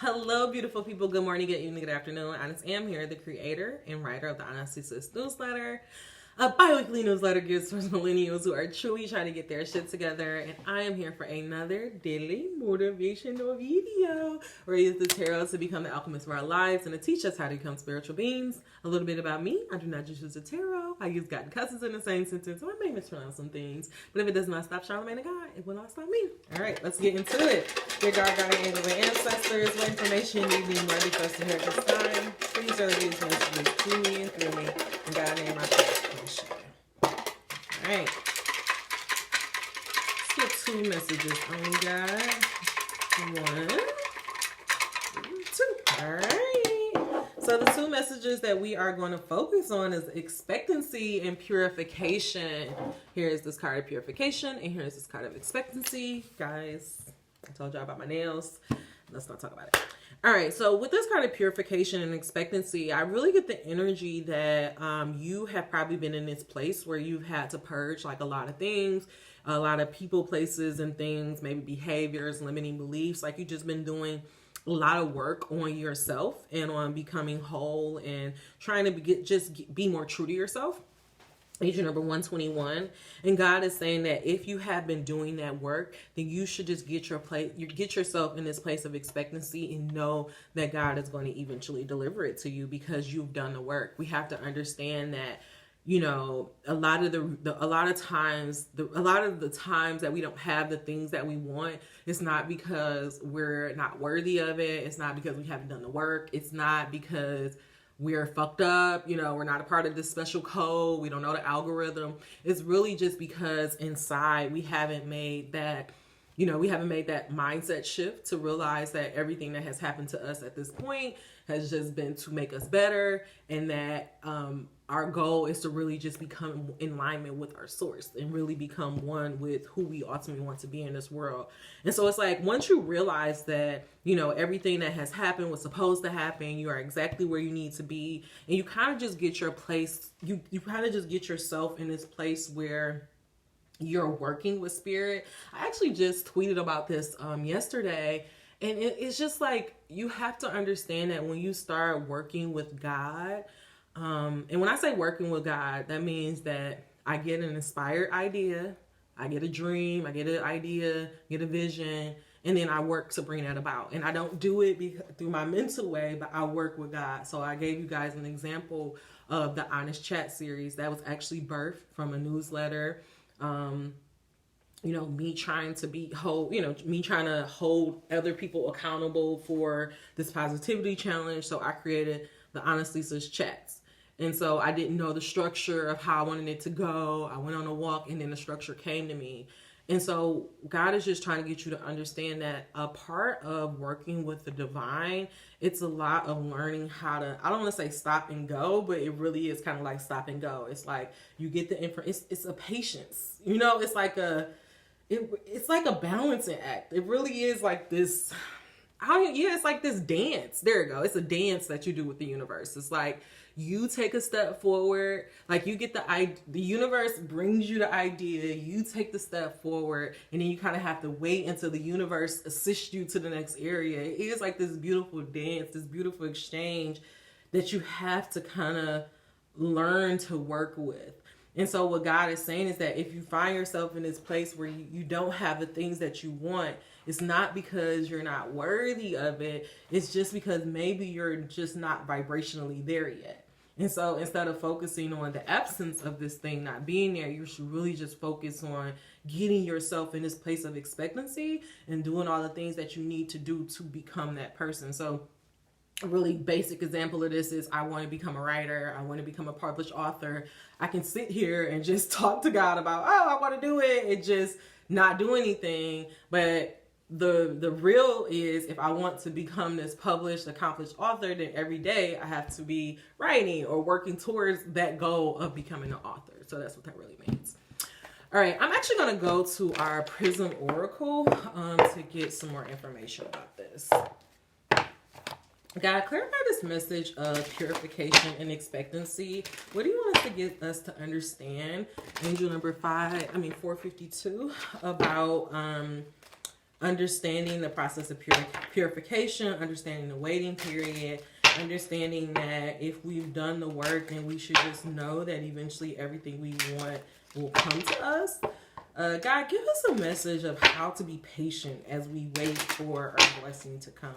Hello, beautiful people. Good morning, good evening, good afternoon. Honest Am here, the creator and writer of the Honesty Sis newsletter, a bi-weekly newsletter geared towards millennials who are truly trying to get their shit together. And I am here for another daily motivational video where we use the tarot to become the alchemists of our lives and to teach us how to become spiritual beings. A little bit about me: I do not just use the tarot. I use God and cousins in the same sentence, so I may mispronounce some things. But if it does not stop Charlamagne and God, it will not stop me. All right, let's get into it. Dear God, guardian angels, and ancestors, what information you need ready for us to hear at this time? Please reveal these messages to me and through me. And God, name my passion. All right. Let's get 2 messages on God. 1, 2. All right. So the 2 messages that we are going to focus on is expectancy and purification. Here is this card of purification, and here is this card of expectancy. Guys, I told y'all about my nails. Let's not talk about it. All right, so with this card of purification and expectancy, I really get the energy that you have probably been in this place where you've had to purge like a lot of things, a lot of people, places, and things, maybe behaviors, limiting beliefs. Like you've just been doing a lot of work on yourself and on becoming whole and trying to be more true to yourself. Agent number 121, and God is saying that if you have been doing that work, then you should just get yourself in this place of expectancy and know that God is going to eventually deliver it to you because you've done the work. We have to understand that, you know, a lot of the times that we don't have the things that we want, it's not because we're not worthy of it. It's not because we haven't done the work. It's not because we're fucked up, you know, we're not a part of this special code, we don't know the algorithm. It's really just because inside we haven't made that mindset shift to realize that everything that has happened to us at this point has just been to make us better, and that our goal is to really just become in alignment with our source and really become one with who we ultimately want to be in this world. And so it's like, once you realize that, you know, everything that has happened was supposed to happen, you are exactly where you need to be, and you kind of just get your place, you kind of just get yourself in this place where you're working with spirit. I actually just tweeted about this yesterday, and it's just like, you have to understand that when you start working with God, and when I say working with God, that means that I get an inspired idea, I get a dream, I get an idea, get a vision, and then I work to bring that about. And I don't do it through my mental way, but I work with God. So I gave you guys an example of the Honest Chat series that was actually birthed from a newsletter. You know, me trying to hold other people accountable for this positivity challenge. So I created the Honestly Sis chats. And so I didn't know the structure of how I wanted it to go. I went on a walk and then the structure came to me. And so God is just trying to get you to understand that a part of working with the divine, it's a lot of learning how to, I don't want to say stop and go, but it really is kind of like stop and go. It's like you get the information. It's a patience, you know, it's like it's like a balancing act. It really is like this. It's like this dance. There you go. It's a dance that you do with the universe. It's like you take a step forward, like you get the universe brings you the idea, you take the step forward, and then you kind of have to wait until the universe assists you to the next area. It is like this beautiful dance, this beautiful exchange that you have to kind of learn to work with. And so what God is saying is that if you find yourself in this place where you don't have the things that you want, it's not because you're not worthy of it. It's just because maybe you're just not vibrationally there yet. And so instead of focusing on the absence of this thing not being there, you should really just focus on getting yourself in this place of expectancy and doing all the things that you need to do to become that person. So a really basic example of this is, I want to become a writer. I want to become a published author. I can sit here and just talk to God about, oh, I want to do it, and just not do anything. But the real is, if I want to become this published, accomplished author, then every day I have to be writing or working towards that goal of becoming an author. So that's what that really means. All right, I'm actually going to go to our Prism Oracle to get some more information about this. God, clarify this message of purification and expectancy. What do you want us to get us to understand? Angel number 452, about understanding the process of purification, understanding the waiting period, understanding that if we've done the work, then we should just know that eventually everything we want will come to us. God, give us a message of how to be patient as we wait for our blessing to come.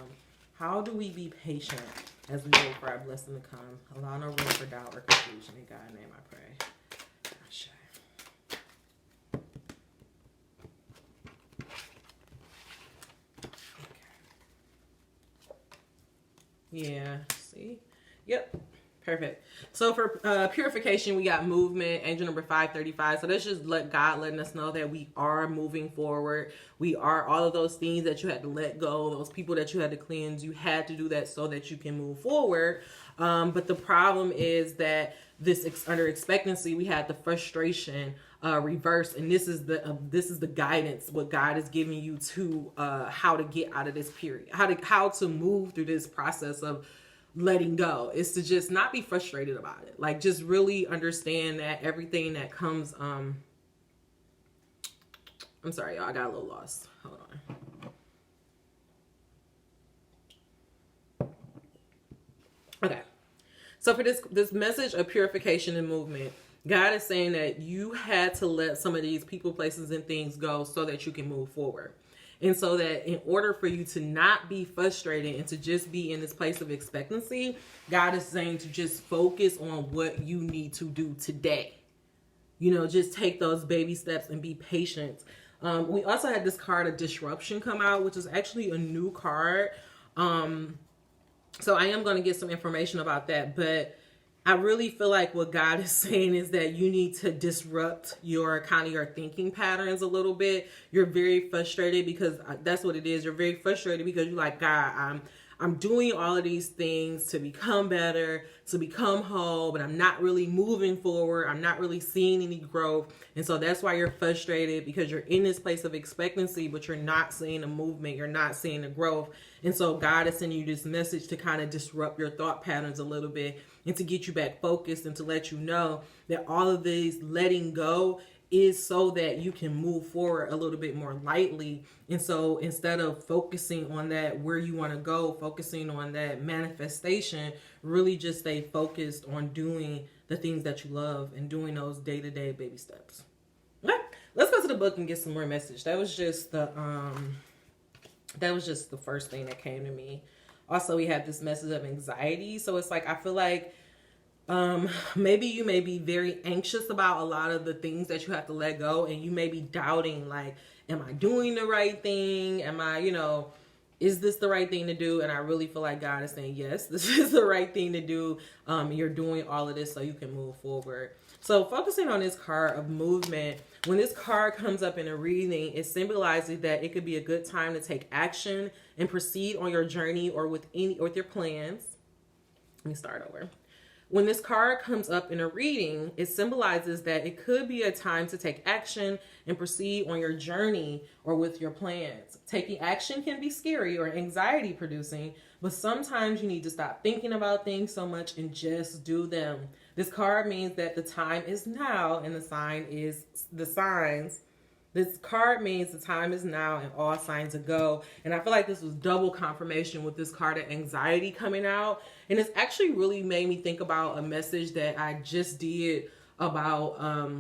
How do we be patient as we wait for our blessing to come? Allow no room for doubt or confusion. In God's name I pray. Ashe. Yeah, see? Yep. Perfect. So for purification, we got movement, angel number 535. So that's just letting us know that we are moving forward. We are all of those things that you had to let go, those people that you had to cleanse. You had to do that so that you can move forward. But the problem is that under expectancy, we had the frustration reverse, and this is the guidance, what God is giving you to how to get out of this period, how to move through this process of letting go, is to just not be frustrated about it. Like, just really understand that everything that comes, I'm sorry, y'all, I got a little lost. Hold on. Okay. So for this message of purification and movement, God is saying that you had to let some of these people, places, and things go so that you can move forward. And so that in order for you to not be frustrated and to just be in this place of expectancy, God is saying to just focus on what you need to do today. You know, just take those baby steps and be patient. We also had this card of disruption come out, which is actually a new card. So I am going to get some information about that, but I really feel like what God is saying is that you need to disrupt your thinking patterns a little bit. You're very frustrated because that's what it is. You're very frustrated because you're like, God, I'm doing all of these things to become better, to become whole, but I'm not really moving forward. I'm not really seeing any growth. And so that's why you're frustrated, because you're in this place of expectancy, but you're not seeing the movement. You're not seeing the growth. And so God is sending you this message to kind of disrupt your thought patterns a little bit and to get you back focused and to let you know that all of these letting go is so that you can move forward a little bit more lightly. And so instead of focusing on that, where you want to go, focusing on that manifestation, really just stay focused on doing the things that you love and doing those day-to-day baby steps. Okay, let's go to the book and get some more message. That was just the first thing that came to me. Also, we have this message of anxiety. So it's like, I feel like maybe you may be very anxious about a lot of the things that you have to let go, and you may be doubting, like, am I doing the right thing? Am I, is this the right thing to do? And I really feel like God is saying, yes, this is the right thing to do. You're doing all of this so you can move forward. So focusing on this card of movement, when this card comes up in a reading, it symbolizes that it could be a good time to take action and proceed on your journey or with your plans. Let me start over. When this card comes up in a reading, it symbolizes that it could be a time to take action and proceed on your journey or with your plans. Taking action can be scary or anxiety producing, but sometimes you need to stop thinking about things so much and just do them. This card means that the time is now, and the sign is the signs. This card means the time is now and all signs are go. And I feel like this was double confirmation with this card of anxiety coming out. And it's actually really made me think about a message that I just did about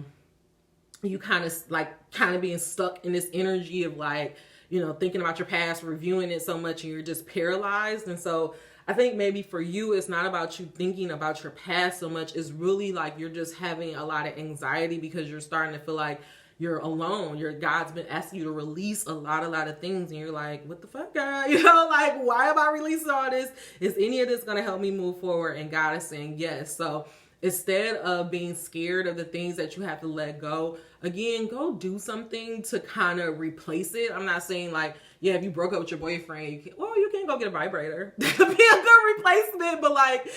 you kind of being stuck in this energy of like, thinking about your past, reviewing it so much, and you're just paralyzed. And so I think maybe for you, it's not about you thinking about your past so much. It's really like you're just having a lot of anxiety because you're starting to feel like you're alone. God's been asking you to release a lot of things, and you're like, what the fuck, God? Like, why am I releasing all this? Is any of this going to help me move forward? And God is saying yes. So instead of being scared of the things that you have to let go, again, go do something to kind of replace it. I'm not saying like, yeah, if you broke up with your boyfriend, you can go get a vibrator. That could be a good replacement, but like,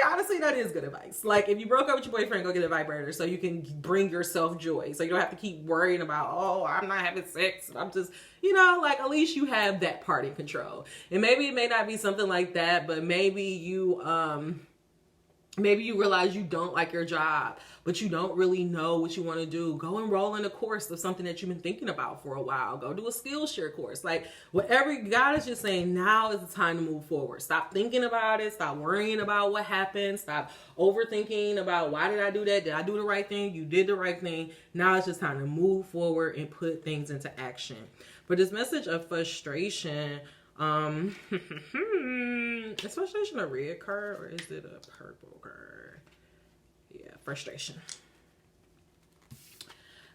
honestly, that is good advice. Like, if you broke up with your boyfriend, go get a vibrator so you can bring yourself joy. So you don't have to keep worrying about, I'm not having sex. I'm just, at least you have that part in control. And maybe it may not be something like that, but maybe you, Maybe you realize you don't like your job, but you don't really know what you want to do. Go enroll in a course of something that you've been thinking about for a while. Go do a Skillshare course. Like whatever, God is just saying, now is the time to move forward. Stop thinking about it. Stop worrying about what happened. Stop overthinking about why did I do that? Did I do the right thing? You did the right thing. Now it's just time to move forward and put things into action. For this message of frustration, is frustration a red card or is it a purple card? Yeah, frustration.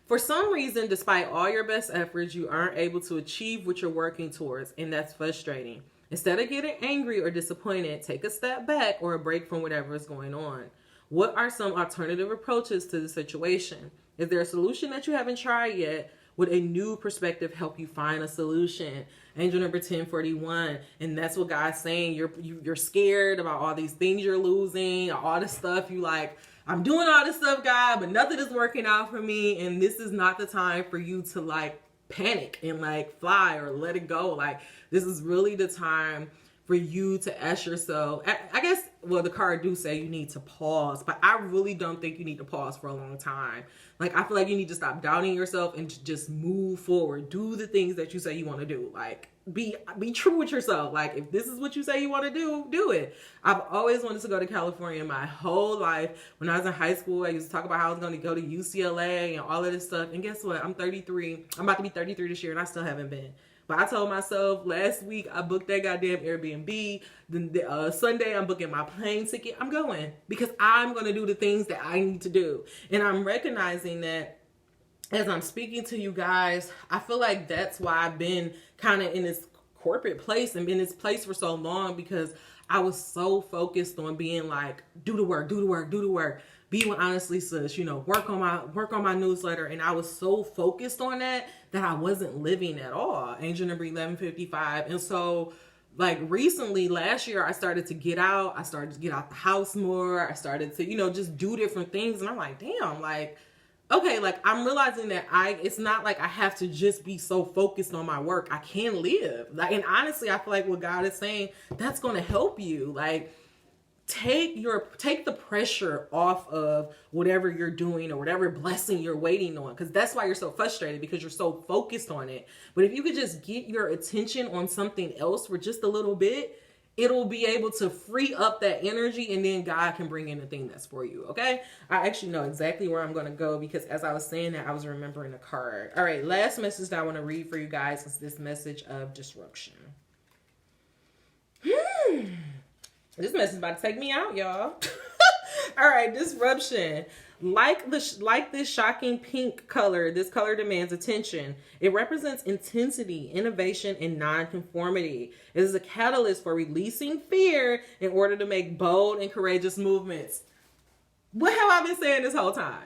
For some reason, despite all your best efforts, you aren't able to achieve what you're working towards, and that's frustrating. Instead of getting angry or disappointed, take a step back or a break from whatever is going on. What are some alternative approaches to the situation? Is there a solution that you haven't tried yet? Would a new perspective help you find a solution? Angel number 1041. And that's what God's saying. You're scared about all these things you're losing, all this stuff you like, I'm doing all this stuff, God, but nothing is working out for me. And this is not the time for you to like panic and like fly or let it go. Like this is really the time for you to ask yourself, I guess, well, the card do say you need to pause, but I really don't think you need to pause for a long time. Like, I feel like you need to stop doubting yourself and just move forward. Do the things that you say you want to do. Like, be true with yourself. Like, if this is what you say you want to do it. I've always wanted to go to California my whole life. When I was in high school, I used to talk about how I was going to go to UCLA and all of this stuff. And guess what? I'm 33. I'm about to be 33 this year, and I still haven't been. But I told myself last week I booked that goddamn Airbnb. Then Sunday I'm booking my plane ticket. I'm going because I'm going to do the things that I need to do. And I'm recognizing that as I'm speaking to you guys, I feel like that's why I've been kind of in this corporate place and been in this place for so long, because I was so focused on being like, do the work, be with honestly sis, work on my newsletter. And I was so focused on that I wasn't living at all. Angel number 1155. And so like recently, last year, I started to get out. I started to get out the house more. I started to, just do different things. And I'm like, damn, like, okay, like I'm realizing that it's not like I have to just be so focused on my work. I can live. Like, and honestly, I feel like what God is saying, that's going to help you. Like, take the pressure off of whatever you're doing or whatever blessing you're waiting on, because that's why you're so frustrated, because you're so focused on it. But if you could just get your attention on something else for just a little bit, it'll be able to free up that energy, and then God can bring in the thing that's for you. Okay, I actually know exactly where I'm going to go, because as I was saying that, I was remembering a card. All right, last message that I want to read for you guys is this message of disruption. This message is about to take me out, y'all. All right, disruption. Like this shocking pink color, this color demands attention. It represents intensity, innovation, and nonconformity. It is a catalyst for releasing fear in order to make bold and courageous movements. What have I been saying this whole time?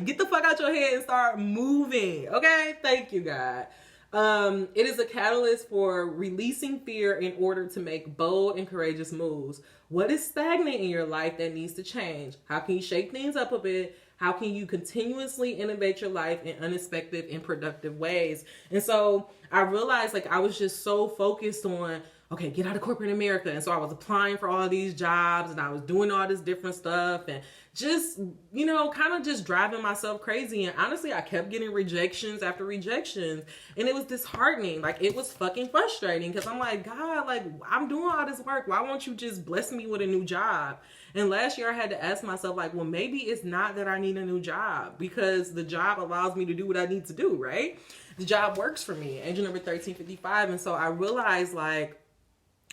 Get the fuck out your head and start moving. Okay? Thank you, God. It is a catalyst for releasing fear in order to make bold and courageous moves. What is stagnant in your life that needs to change? How can you shake things up a bit? How can you continuously innovate your life in unexpected and productive ways? And so I realized, like, I was just so focused on, okay, get out of corporate America. And so I was applying for all these jobs and I was doing all this different stuff and just, kind of just driving myself crazy. And honestly, I kept getting rejections after rejections, and it was disheartening. Like, it was fucking frustrating, because I'm like, God, like, I'm doing all this work. Why won't you just bless me with a new job? And last year I had to ask myself, like, well, maybe it's not that I need a new job, because the job allows me to do what I need to do, right? The job works for me. Angel number 1355. And so I realized, like,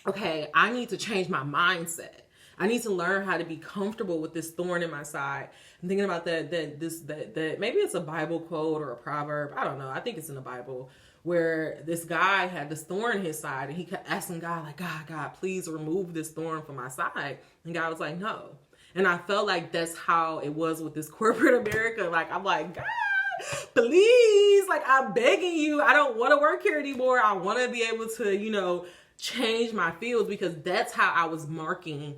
okay, I need to change my mindset. I need to learn how to be comfortable with this thorn in my side. I'm thinking about that maybe it's a Bible quote or a proverb. I don't know. I think it's in the Bible, where this guy had this thorn in his side, and he kept asking God, like, God, please remove this thorn from my side. And God was like, no. And I felt like that's how it was with this corporate America. Like, I'm like, God, please, like, I'm begging you. I don't want to work here anymore. I want to be able to, change my fields, because that's how I was marking.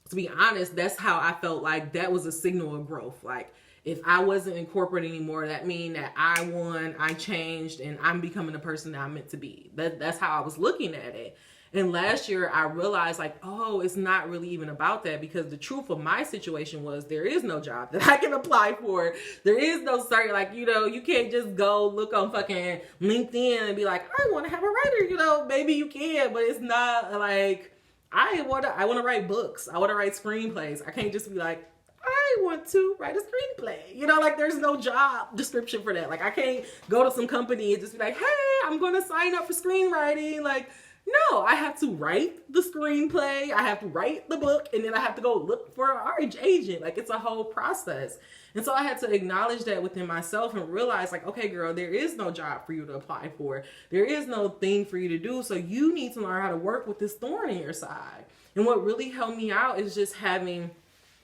To be honest, that's how I felt like that was a signal of growth. Like, if I wasn't in corporate anymore, that means that I won, I changed, and I'm becoming the person that I'm meant to be. That's how I was looking at it. And last year I realized like, oh, it's not really even about that, because the truth of my situation was there is no job that I can apply for. There is no certain, like, you know, you can't just go look on fucking LinkedIn and be like, I want to have a writer, you know, maybe you can, but it's not like, I want to write books. I want to write screenplays. I can't just be like, I want to write a screenplay. You know, like there's no job description for that. Like I can't go to some company and just be like, hey, I'm going to sign up for screenwriting. Like, no, I have to write the screenplay. I have to write the book, and then I have to go look for an art agent. Like it's a whole process. And so I had to acknowledge that within myself and realize like, okay, girl, there is no job for you to apply for. There is no thing for you to do. So you need to learn how to work with this thorn in your side. And what really helped me out is just having,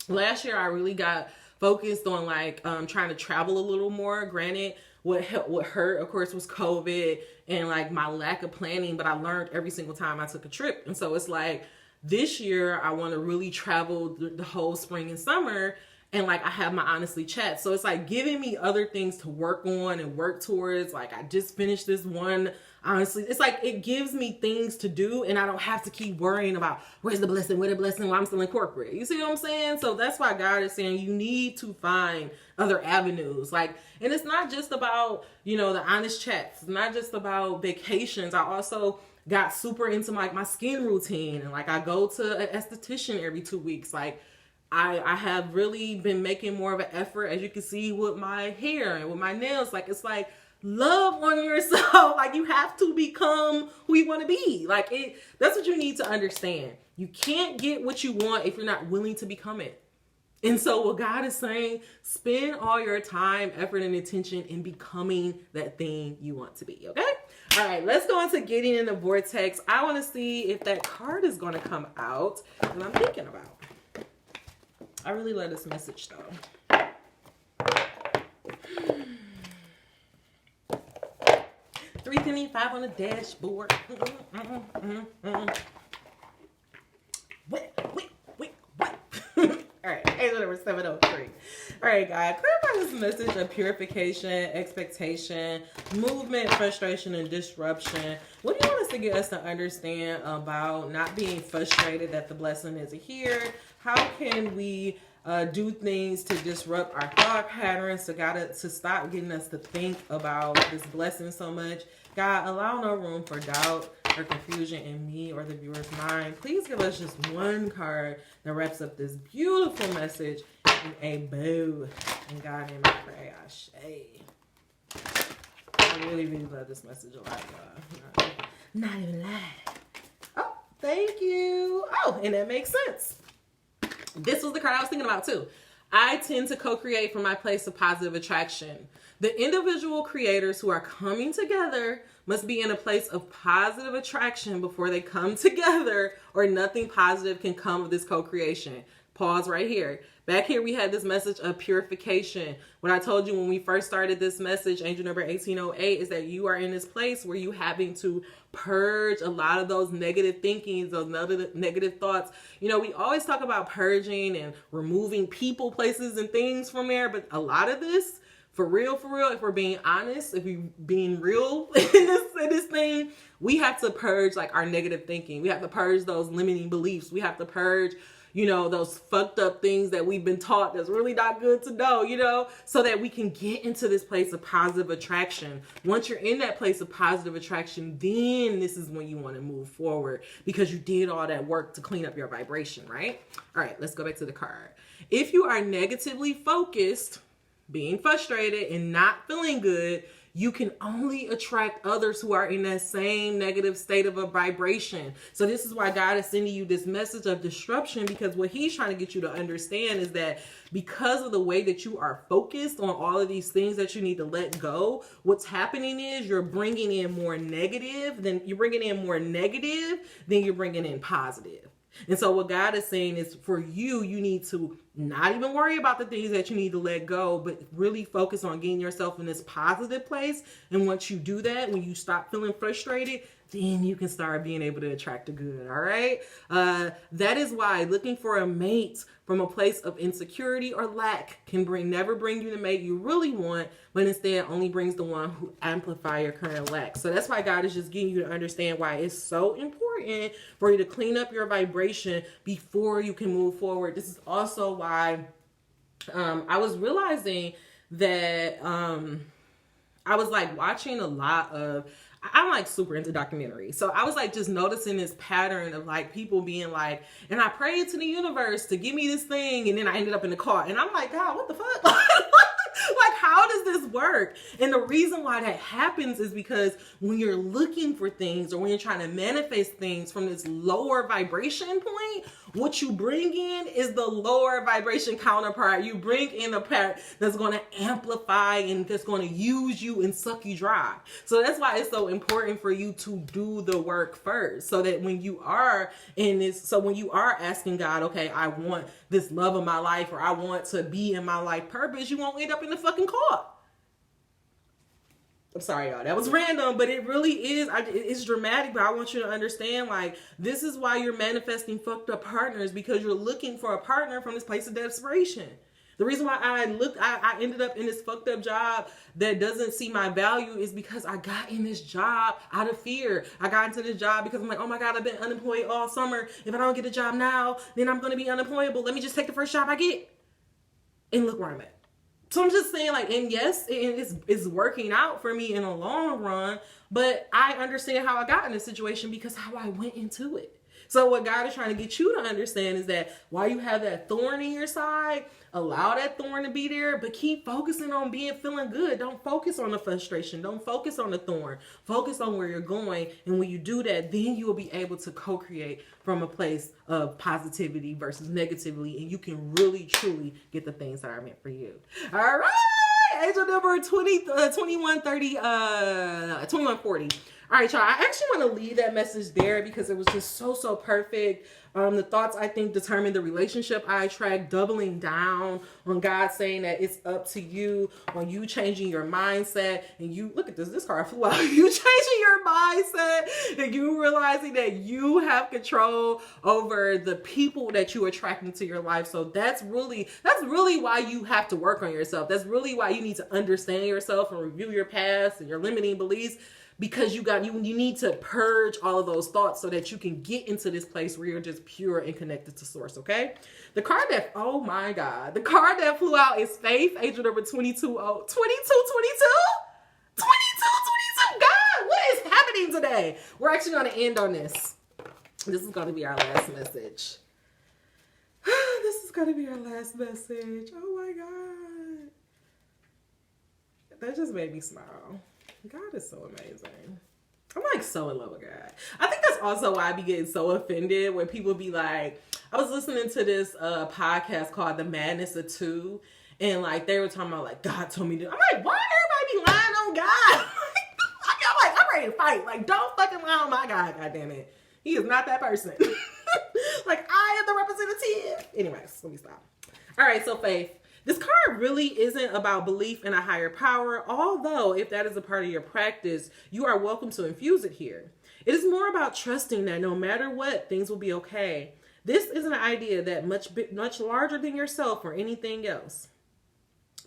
last year I really got focused on like trying to travel a little more. Granted, what hurt, of course, was COVID and like my lack of planning, but I learned every single time I took a trip. And so it's like this year I want to really travel the whole spring and summer, and like I have my honestly chat. So it's like giving me other things to work on and work towards. Like I just finished this one. Honestly, it's like it gives me things to do, and I don't have to keep worrying about where's the blessing, where the blessing, while I'm still in corporate. You see what I'm saying? So that's why God is saying you need to find other avenues. Like, and it's not just about, you know, the honest chats. It's not just about vacations. I also got super into my skin routine, and like I go to an esthetician every 2 weeks. Like I have really been making more of an effort, as you can see, with my hair and with my nails. Like it's like, love on yourself. Like you have to become who you want to be. Like that's what you need to understand. You can't get what you want if you're not willing to become it. And so what God is saying, spend all your time, effort, and attention in becoming that thing you want to be. Okay? All right, let's go into getting in the vortex. I want to see if that card is going to come out that I'm thinking about. I really love this message though. 325 on the dashboard. Wait. All right, angel number 703. All right, guys, clarify this message of purification, expectation, movement, frustration, and disruption. What do you want us to get us to understand about not being frustrated that the blessing isn't here? How can we do things to disrupt our thought patterns, to stop getting us to think about this blessing so much? God, allow no room for doubt or confusion in me or the viewer's mind. Please give us just one card that wraps up this beautiful message in a bow. In God's name I pray, Ashe. I really, really love this message a lot, y'all. Not even lying. Oh, thank you. Oh, and that makes sense. This was the card I was thinking about too. I tend to co-create from my place of positive attraction. The individual creators who are coming together must be in a place of positive attraction before they come together, or nothing positive can come of this co-creation. Pause right here. Back here, we had this message of purification. What I told you when we first started this message, angel number 1808, is that you are in this place where you having to purge a lot of those negative thinkings, those negative thoughts. You know, we always talk about purging and removing people, places, and things from there, but a lot of this, for real, if we're being honest, if we're being real in this thing, we have to purge like our negative thinking. We have to purge those limiting beliefs. We have to purge, you know, those fucked up things that we've been taught that's really not good to know, you know, so that we can get into this place of positive attraction. Once you're in that place of positive attraction, then this is when you want to move forward, because you did all that work to clean up your vibration, right? All right, let's go back to the card. If you are negatively focused, being frustrated and not feeling good, you can only attract others who are in that same negative state of a vibration. So this is why God is sending you this message of disruption, because what he's trying to get you to understand is that because of the way that you are focused on all of these things that you need to let go, what's happening is you're bringing in more negative than you're bringing in positive. And so what God is saying is, for you, you need to not even worry about the things that you need to let go, but really focus on getting yourself in this positive place. And once you do that, when you stop feeling frustrated, then you can start being able to attract the good. All right. That is why looking for a mate from a place of insecurity or lack can never bring you the mate you really want, but instead only brings the one who amplify your current lack. So that's why God is just getting you to understand why it's so important for you to clean up your vibration before you can move forward. This is also why I was realizing that I was like watching a lot of, I'm like super into documentaries. So I was like just noticing this pattern of like people being like, and I prayed to the universe to give me this thing. And then I ended up in the car. And I'm like, God, what the fuck? Like, how does this work? And the reason why that happens is because when you're looking for things or when you're trying to manifest things from this lower vibration point, what you bring in is the lower vibration counterpart. You bring in a part that's going to amplify and that's going to use you and suck you dry. So that's why it's so important for you to do the work first, so that when you are in this, so when you are asking God, okay, I want this love of my life, or I want to be in my life purpose, you won't end up in the fucking car. I'm sorry, y'all. That was random, but it really is. It's dramatic, but I want you to understand, like, this is why you're manifesting fucked up partners, because you're looking for a partner from this place of desperation. The reason why I ended up in this fucked up job that doesn't see my value is because I got in this job out of fear. I got into this job because I'm like, oh my God, I've been unemployed all summer. If I don't get a job now, then I'm going to be unemployable. Let me just take the first job I get. And look where I'm at. So I'm just saying, like, and yes, it's working out for me in the long run, but I understand how I got in this situation because how I went into it. So what God is trying to get you to understand is that while you have that thorn in your side, allow that thorn to be there, but keep focusing on feeling good. Don't focus on the frustration. Don't focus on the thorn. Focus on where you're going. And when you do that, then you will be able to co-create from a place of positivity versus negativity. And you can really, truly get the things that are meant for you. All right. Angel number 2140. All right, y'all. I actually want to leave that message there because it was just so perfect. The thoughts, I think, determine the relationship I attract, doubling down on God saying that it's up to you, on you changing your mindset. And you, look at this card flew out. You changing your mindset and you realizing that you have control over the people that you attract into your life. So that's really why you have to work on yourself. That's really why you need to understand yourself and review your past and your limiting beliefs. Because you need to purge all of those thoughts so that you can get into this place where you're just pure and connected to source, okay? The card that, oh my God, the card that flew out is Faith, angel number 2222. God, what is happening today? We're actually going to end on this. This is going to be our last message. This is going to be our last message. Oh my God. That just made me smile. God is so amazing. I'm like so in love with God. I think that's also why I be getting so offended when people be like, I was listening to this podcast called The Madness of Two, and like they were talking about like God told me to. I'm like, why everybody be lying on God? I'm ready to fight. Like, don't fucking lie on my God, goddammit. He is not that person. Like, I am the representative. Anyways, let me stop. All right, so Faith. This card really isn't about belief in a higher power, although if that is a part of your practice, you are welcome to infuse it here. It is more about trusting that no matter what, things will be okay. This is an idea that much larger than yourself or anything else.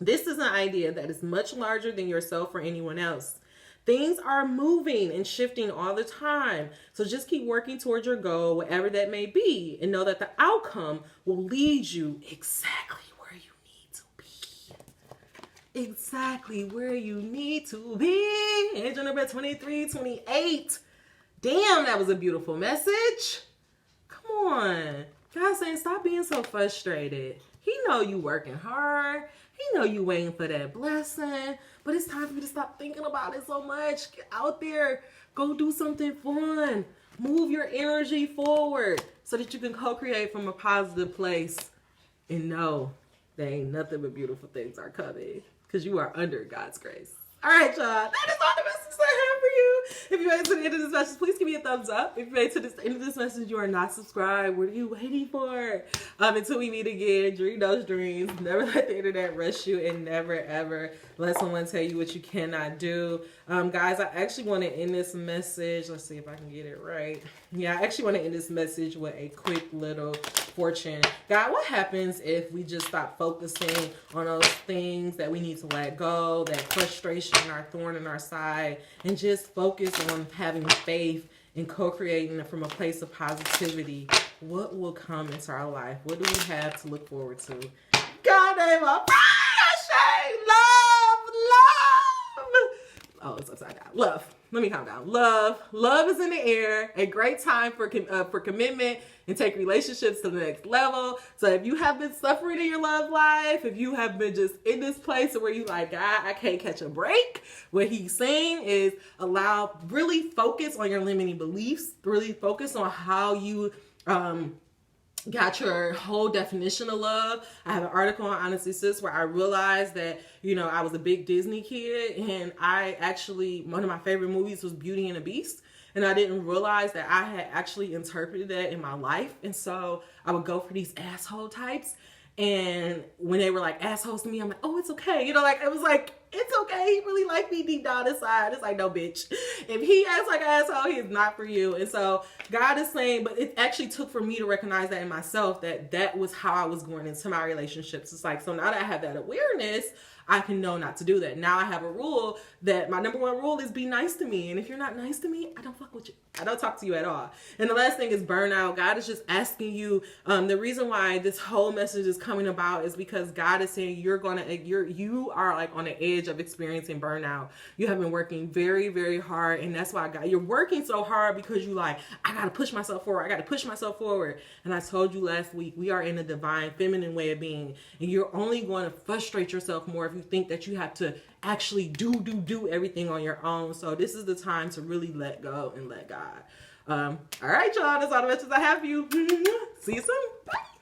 This is an idea that is much larger than yourself or anyone else. Things are moving and shifting all the time. So just keep working towards your goal, whatever that may be, and know that the outcome will lead you exactly where you need to be. Angel number 2328. Damn, that was a beautiful message. Come on. God's saying stop being so frustrated. He know you working hard. He know you waiting for that blessing. But it's time for you to stop thinking about it so much. Get out there. Go do something fun. Move your energy forward so that you can co-create from a positive place. And know there ain't nothing but beautiful things are coming. Because you are under God's grace. All right, y'all. That is all the messages I have for you. If you made it to the end of this message, please give me a thumbs up. If you made it to the end of this message, you are not subscribed. What are you waiting for? Until we meet again, dream those dreams. Never let the internet rush you, and never ever let someone tell you what you cannot do. Guys, I actually want to end this message. Let's see if I can get it right. Yeah, I actually want to end this message with a quick little fortune. God, what happens if we just stop focusing on those things that we need to let go, that frustration, our thorn in our side, and just focus on having faith and co-creating from a place of positivity? What will come into our life? What do we have to look forward to? God name my love. Oh, it's upside down. Love. Let me calm down. Love is in the air. A great time for commitment and take relationships to the next level. So if you have been suffering in your love life, if you have been just in this place where you like, God, I can't catch a break, what he's saying is really focus on your limiting beliefs. Really focus on how you got your whole definition of love. I have an article on Honestly Sis where I realized that, I was a big Disney kid, and one of my favorite movies was Beauty and the Beast. And I didn't realize that I had actually interpreted that in my life. And so I would go for these asshole types. And when they were like assholes to me, I'm like, oh, it's okay. It was like, it's okay. He really liked me deep down inside. It's like, no, bitch. If he acts like an asshole, he is not for you. And so God is saying, but it actually took for me to recognize that in myself, that was how I was going into my relationships. It's like, so now that I have that awareness, I can know not to do that. Now I have a rule that my number one rule is be nice to me. And if you're not nice to me, I don't fuck with you. I don't talk to you at all. And the last thing is burnout. God is just asking you, the reason why this whole message is coming about is because God is saying you are like on the edge of experiencing burnout. You have been working very, very hard. And that's why you're working so hard because you like, I got to push myself forward. I got to push myself forward. And I told you last week, we are in a divine feminine way of being. And you're only going to frustrate yourself more if you think that you have to actually do everything on your own. So this is the time to really let go and let God. All right, y'all. That's all the messages I have for you. See you soon. Bye.